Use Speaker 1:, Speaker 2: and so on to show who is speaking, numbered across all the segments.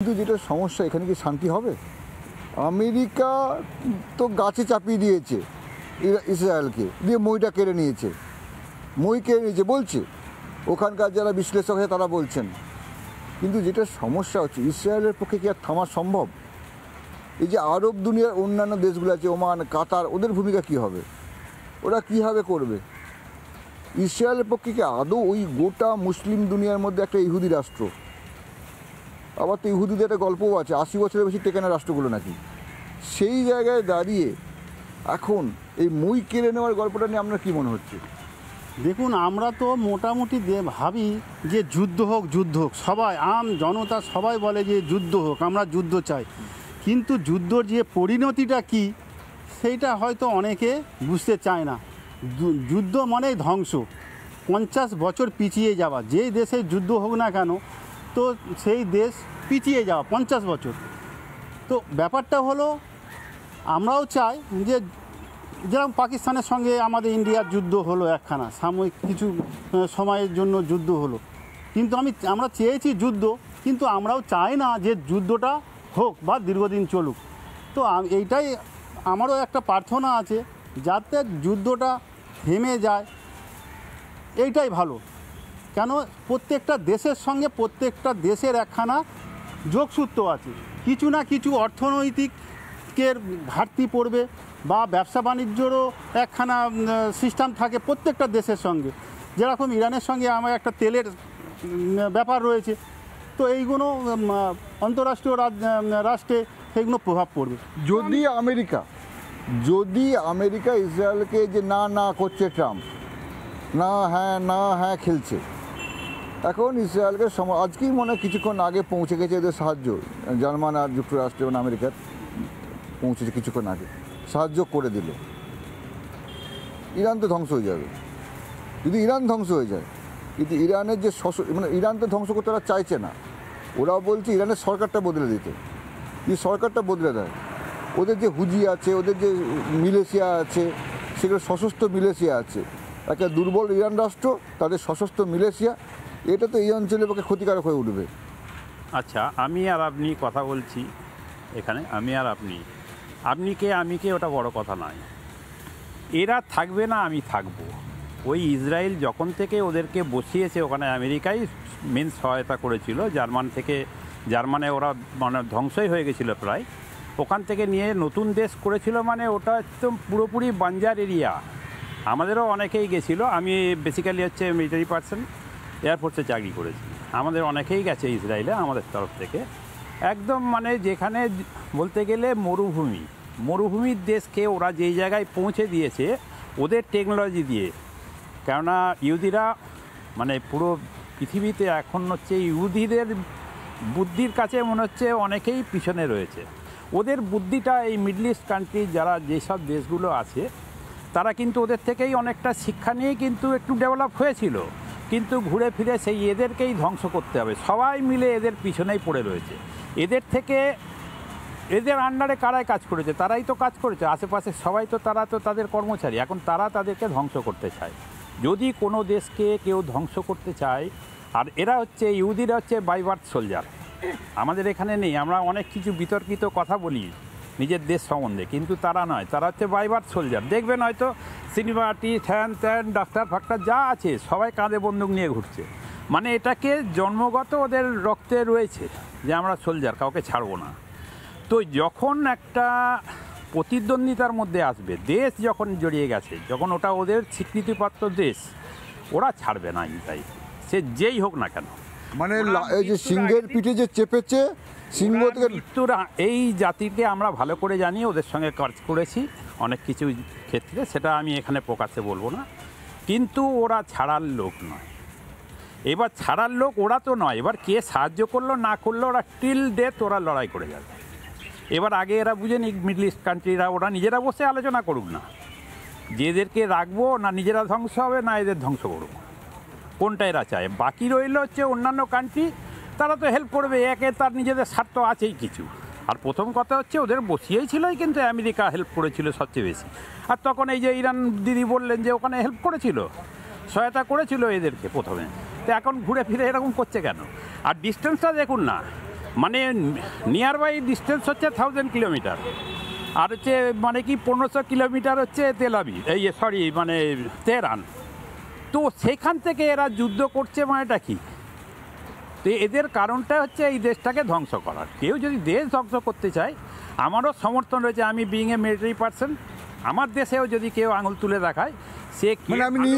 Speaker 1: কিন্তু যেটা সমস্যা, এখানে কি শান্তি হবে? আমেরিকা তো গাছে চাপিয়ে দিয়েছে ইসরায়েলকে, দিয়ে মইটা কেড়ে নিয়েছে, মই কেড়ে নিয়েছে বলছে, ওখানকার যারা বিশ্লেষক হয় তারা বলছেন। কিন্তু যেটা সমস্যা হচ্ছে, ইসরায়েলের পক্ষে কি আর থামা সম্ভব? এই যে আরব দুনিয়ার অন্যান্য দেশগুলো আছে, ওমান, কাতার, ওদের ভূমিকা কী হবে? ওরা কীভাবে করবে? ইসরায়েলের পক্ষে কি আদৌ ওই গোটা মুসলিম দুনিয়ার মধ্যে একটা ইহুদি রাষ্ট্র? আবার তো ইহুদিদের একটা গল্পও আছে, 80 বছরের বেশি টেকে না রাষ্ট্রগুলো নাকি। সেই জায়গায় দাঁড়িয়ে এখন এই মই কেড়ে নেওয়ার গল্পটা নিয়ে আপনার কী মনে হচ্ছে?
Speaker 2: দেখুন, আমরা তো মোটামুটি ভাবি যে যুদ্ধ হোক, যুদ্ধ হোক, সবাই আম জনতা সবাই বলে যে যুদ্ধ হোক, আমরা যুদ্ধ চাই। কিন্তু যুদ্ধর যে পরিণতিটা কি, সেইটা হয়তো অনেকে বুঝতে চায় না। যুদ্ধ মানেই ধ্বংস, 50 বছর পিছিয়ে যাওয়া। যেই দেশে যুদ্ধ হোক না কেন, তো সেই দেশ পিছিয়ে যাওয়া 50 বছর। তো ব্যাপারটা হলো, আমরাও চাই যে যেরকম পাকিস্তানের সঙ্গে আমাদের ইন্ডিয়ার যুদ্ধ হলো একখানা, সাময়িক কিছু সময়ের জন্য যুদ্ধ হলো, কিন্তু আমরা চেয়েছি যুদ্ধ, কিন্তু আমরাও চাই না যে যুদ্ধটা হোক বা দীর্ঘদিন চলুক। তো এইটাই আমারও একটা প্রার্থনা আছে, যাতে যুদ্ধটা থেমে যায়, এইটাই ভালো। কেন, প্রত্যেকটা দেশের সঙ্গে প্রত্যেকটা দেশের একখানা যোগসূত্র আছে, কিছু না কিছু অর্থনৈতিকের ঘাটতি পড়বে, বা ব্যবসা বাণিজ্যরও একখানা সিস্টেম থাকে প্রত্যেকটা দেশের সঙ্গে। যেরকম ইরানের সঙ্গে আমার একটা তেলের ব্যাপার রয়েছে, তো এইগুলো আন্তঃরাষ্ট্রীয় রাষ্ট্রে সেইগুলো প্রভাব পড়বে।
Speaker 1: যদি আমেরিকা ইসরায়েলকে যে না না করছে, ট্রাম্প না হ্যাঁ খেলছে, এখন ইসরায়েলকে আজকেই মনে হয় কিছুক্ষণ আগে পৌঁছে গেছে এদের সাহায্য, জার্মান আর যুক্তরাষ্ট্র এবং আমেরিকার পৌঁছেছে কিছুক্ষণ আগে, সাহায্য করে দিল। ইরান তো ধ্বংস হয়ে যাবে যদি ইরান ধ্বংস হয়ে যায়। কিন্তু ইরানের যে ইরান তো ধ্বংস করতে ওরা চাইছে না, ওরাও বলছে ইরানের সরকারটা বদলে দিতে। যদি সরকারটা বদলে দেয়, ওদের যে হুজি আছে, ওদের যে মিলেশিয়া আছে, সেগুলো সশস্ত্র মিলেশিয়া আছে, একটা দুর্বল ইরান রাষ্ট্র, তাদের সশস্ত্র মিলেশিয়া, এটা তো এই অঞ্চলের পক্ষে ক্ষতিকারক হয়ে উঠবে।
Speaker 3: আচ্ছা, আমি আর আপনি কথা বলছি এখানে, আমি আর আপনি কে আমি কে, ওটা বড় কথা নয়। এরা থাকবে না, আমি থাকবো। ওই ইসরায়েল যখন থেকে ওদেরকে বসিয়েছে ওখানে, আমেরিকাই মেন সহায়তা করেছিল, জার্মানে ওরা মানে ধ্বংসই হয়ে গেছিলো প্রায়। ওখান থেকে নিয়ে নতুন দেশ করেছিল, মানে ওটা একদম পুরোপুরি বাঞ্জার এরিয়া। আমাদেরও অনেকেই গেছিলো, আমি বেসিক্যালি হচ্ছে মিলিটারি পার্সন, এয়ারফোর্সে চাকরি করেছি। আমাদের অনেকেই গেছে ইসরায়েলে আমাদের তরফ থেকে। একদম মানে যেখানে বলতে গেলে মরুভূমির দেশকে ওরা যেই জায়গায় পৌঁছে দিয়েছে ওদের টেকনোলজি দিয়ে। কেননা ইহুদিরা মানে পুরো পৃথিবীতে এখন হচ্ছে ইহুদিদের বুদ্ধির কাছে মনে হচ্ছে অনেকেই পিছনে রয়েছে। ওদের বুদ্ধিটা এই মিডল ইস্ট কান্ট্রি যারা যেসব দেশগুলো আছে, তারা কিন্তু ওদের থেকেই অনেকটা শিক্ষা নিয়ে কিন্তু একটু ডেভেলপ হয়েছিল, কিন্তু ঘুরে ফিরে সেই এদেরকেই ধ্বংস করতে হবে। সবাই মিলে এদের পিছনেই পড়ে রয়েছে। এদের আন্ডারে কারাই কাজ করেছে, তারাই তো কাজ করেছে, আশেপাশে সবাই তো, তারা তো তাদের কর্মচারী। এখন তারা তাদেরকে ধ্বংস করতে চায়। যদি কোনো দেশকে কেউ ধ্বংস করতে চায়, আর এরা হচ্ছে ইহুদিরা হচ্ছে বাই বার্থ সোলজার, আমাদের এখানে নেই। আমরা অনেক কিছু বিতর্কিত কথা বলি নিজের দেশ সম্বন্ধে, কিন্তু তারা নয়, তারা হচ্ছে বাই বার্থ সোলজার। দেখবেন হয়তো সিনেমা আর্টিস্ট, ত্যান ডাক্তার ফাক্তার যা আছে সবাই কাঁধে বন্দুক নিয়ে ঘুরছে, মানে এটাকে জন্মগত ওদের রক্তে রয়েছে যে আমরা সোলজার, কাউকে ছাড়বো না। তো যখন একটা প্রতিদ্বন্দ্বিতার মধ্যে আসবে, দেশ যখন জড়িয়ে গেছে, যখন ওটা ওদের স্বীকৃতিপ্রাপ্ত দেশ, ওরা ছাড়বে না, তাই সে যেই হোক না কেন।
Speaker 1: মানে এই যে সিংহের পিঠে যে চেপেছে, সিংহ থেকে
Speaker 3: মৃত্যুর এই জাতিকে আমরা ভালো করে জানি, ওদের সঙ্গে কাজ করেছি অনেক কিছু ক্ষেত্রে, সেটা আমি এখানে প্রকাশ্যে বলবো না। কিন্তু ওরা ছাড়ার লোক নয়। এবার ছাড়ার লোক ওরা তো নয়, এবার কে সাহায্য করলো না করলো, ওরা টিল ডেথ ওরা লড়াই করে যাবে। এবার আগে এরা বুঝেন মিডল ইস্ট কান্ট্রিরা, ওরা নিজেরা বসে আলোচনা করুক না যে এদেরকে রাখবো না নিজেরা ধ্বংস হবে না এদের ধ্বংস করবো, কোনটা এরা চায়। বাকি রইল হচ্ছে অন্যান্য কান্ট্রি, তারা তো হেল্প করবে, একে তার নিজেদের স্বার্থ আছেই কিছু। আর প্রথম কথা হচ্ছে ওদের বসিয়েই ছিলই, কিন্তু আমেরিকা হেল্প করেছিল সবচেয়ে বেশি। আর তখন এই যে ইরান দিদি বললেন যে ওখানে হেল্প করেছিল, সহায়তা করেছিল এদেরকে প্রথমে, তো এখন ঘুরে ফিরে এরকম করছে কেন? আর ডিস্টেন্সটা দেখুন না, মানে নিয়ার বাই ডিস্টেন্স হচ্ছে 1000 কিলোমিটার, আর হচ্ছে মানে কি 1500 কিলোমিটার হচ্ছে তেলাবি, এই সরি মানে তেহরান। তো সেখান থেকে এরা যুদ্ধ করছে মানেটা কি? তো এদের কারণটা হচ্ছে এই দেশটাকে ধ্বংস করার। কেউ যদি দেশ ধ্বংস করতে চায়, আমারও সমর্থন রয়েছে। আমি বিং এ মিলিটারি পার্সন, আমার দেশেও যদি কেউ আঙুল তুলে দেখায়, সে
Speaker 1: মানে আপনি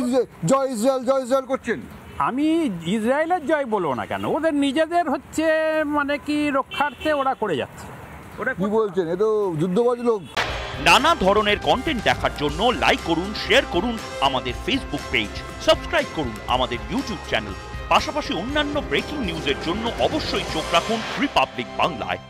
Speaker 1: জয় ইসরায়েল করছেন?
Speaker 3: আমি ইসরায়েলের জয় বলবো না কেন, ওদের নিজেদের হচ্ছে মানে কি রক্ষার্থে ওরা করে যাচ্ছে। ওরা
Speaker 1: কি বলছেন? এ তো যুদ্ধবাজ লোক।
Speaker 4: নানা ধরনের কন্টেন্ট দেখার জন্য লাইক করুন, শেয়ার করুন আমাদের ফেসবুক পেজ, সাবস্ক্রাইব করুন আমাদের ইউটিউব চ্যানেল। পাশাপাশি অন্যান্য ব্রেকিং নিউজের জন্য অবশ্যই চোখ রাখুন রিপাবলিক বাংলায়।